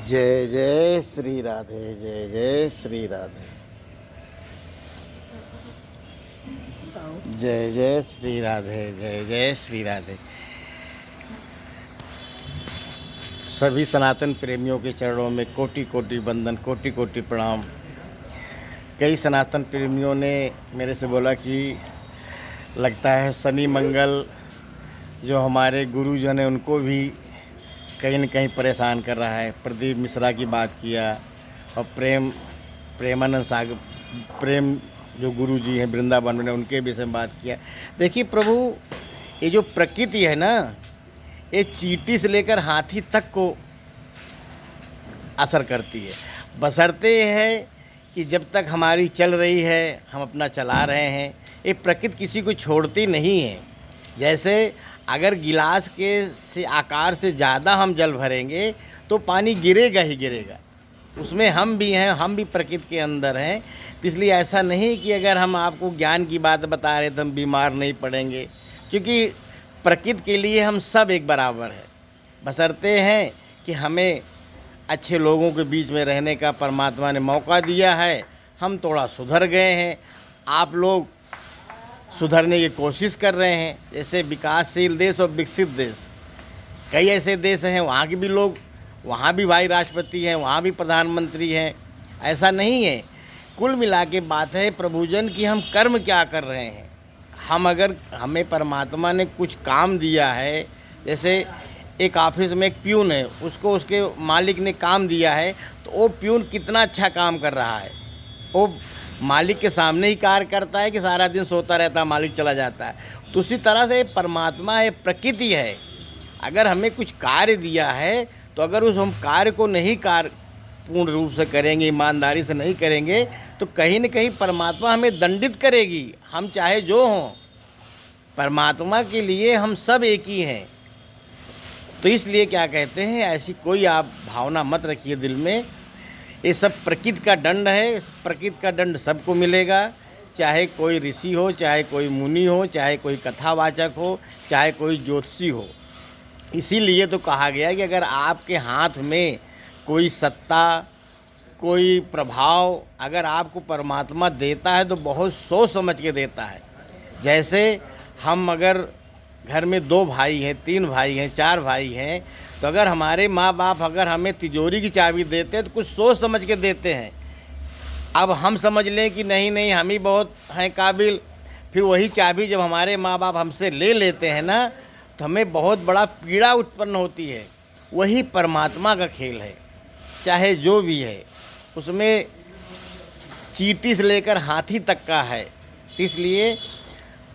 जय जय श्री राधे, जय जय श्री राधे, जय जय श्री राधे, जय जय श्री राधे। सभी सनातन प्रेमियों के चरणों में कोटि कोटि वंदन, कोटि कोटि प्रणाम। कई सनातन प्रेमियों ने मेरे से बोला कि लगता है शनि मंगल जो हमारे गुरुजन हैं उनको भी कहीं न कहीं परेशान कर रहा है। प्रदीप मिश्रा की बात किया और प्रेमानंद सागर प्रेम जो गुरु जी हैं वृंदावन में, उनके विषय में बात किया। देखिए प्रभु, ये जो प्रकृति है ना, ये चींटी से लेकर हाथी तक को असर करती है। बशर्ते है कि जब तक हमारी चल रही है, हम अपना चला रहे हैं, ये प्रकृति किसी को छोड़ती नहीं है। जैसे अगर गिलास के से आकार से ज़्यादा हम जल भरेंगे तो पानी गिरेगा ही गिरेगा। उसमें हम भी हैं, हम भी प्रकृति के अंदर हैं। तो इसलिए ऐसा नहीं कि अगर हम आपको ज्ञान की बात बता रहे तो हम बीमार नहीं पड़ेंगे, क्योंकि प्रकृति के लिए हम सब एक बराबर है। बशर्ते हैं कि हमें अच्छे लोगों के बीच में रहने का परमात्मा ने मौका दिया है। हम थोड़ा सुधर गए हैं, आप लोग सुधरने की कोशिश कर रहे हैं। जैसे विकासशील देश और विकसित देश, कई ऐसे देश हैं वहाँ के भी लोग, वहाँ भी भाई राष्ट्रपति हैं, वहाँ भी प्रधानमंत्री हैं। ऐसा नहीं है। कुल मिला के बात है प्रभुजन की हम कर्म क्या कर रहे हैं। हम अगर हमें परमात्मा ने कुछ काम दिया है, जैसे एक ऑफिस में एक प्यून है, उसको उसके मालिक ने काम दिया है, तो वो प्यून कितना अच्छा काम कर रहा है। वो मालिक के सामने ही कार्य करता है कि सारा दिन सोता रहता है, मालिक चला जाता है। तो उसी तरह से परमात्मा है, प्रकृति है। अगर हमें कुछ कार्य दिया है तो अगर उस हम कार्य को नहीं पूर्ण रूप से करेंगे, ईमानदारी से नहीं करेंगे, तो कहीं न कहीं परमात्मा हमें दंडित करेगी। हम चाहे जो हों, परमात्मा के लिए हम सब एक ही हैं। तो इसलिए क्या कहते हैं, ऐसी कोई आप भावना मत रखिए दिल में। ये सब प्रकृति का दंड है। इस प्रकृति का दंड सबको मिलेगा, चाहे कोई ऋषि हो, चाहे कोई मुनि हो, चाहे कोई कथावाचक हो, चाहे कोई ज्योतिषी हो। इसीलिए तो कहा गया कि अगर आपके हाथ में कोई सत्ता, कोई प्रभाव अगर आपको परमात्मा देता है तो बहुत सोच समझ के देता है। जैसे हम अगर घर में 2 भाई हैं, 3 भाई हैं, 4 भाई हैं, तो अगर हमारे माँ बाप अगर हमें तिजोरी की चाबी देते हैं तो कुछ सोच समझ के देते हैं। अब हम समझ लें कि नहीं नहीं हम ही बहुत हैं काबिल, फिर वही चाबी जब हमारे माँ बाप हमसे ले लेते हैं ना, तो हमें बहुत बड़ा पीड़ा उत्पन्न होती है। वही परमात्मा का खेल है, चाहे जो भी है, उसमें चींटी से लेकर हाथी तक का है। इसलिए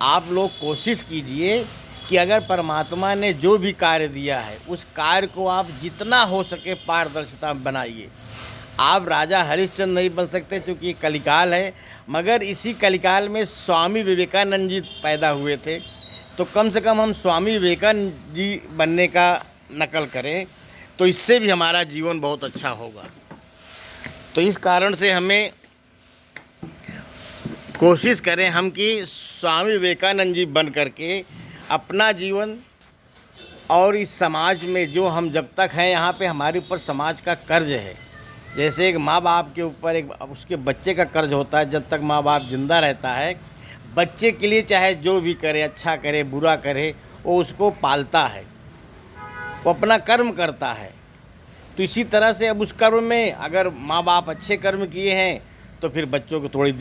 आप लोग कोशिश कीजिए कि अगर परमात्मा ने जो भी कार्य दिया है उस कार्य को आप जितना हो सके पारदर्शिता बनाइए। आप राजा हरिश्चंद्र नहीं बन सकते क्योंकि ये कलिकाल है, मगर इसी कलिकाल में स्वामी विवेकानंद जी पैदा हुए थे। तो कम से कम हम स्वामी विवेकानंद जी बनने का नकल करें, तो इससे भी हमारा जीवन बहुत अच्छा होगा। तो इस कारण से हमें कोशिश करें हम कि स्वामी विवेकानंद जी बन करके अपना जीवन और इस समाज में जो हम जब तक हैं यहाँ पे हमारे ऊपर समाज का कर्ज है। जैसे एक माँ बाप के ऊपर एक उसके बच्चे का कर्ज होता है। जब तक माँ बाप जिंदा रहता है, बच्चे के लिए चाहे जो भी करे, अच्छा करे बुरा करे, वो उसको पालता है, वो अपना कर्म करता है। तो इसी तरह से अब उस कर्म में अगर माँ बाप अच्छे कर्म किए हैं तो फिर बच्चों को थोड़ी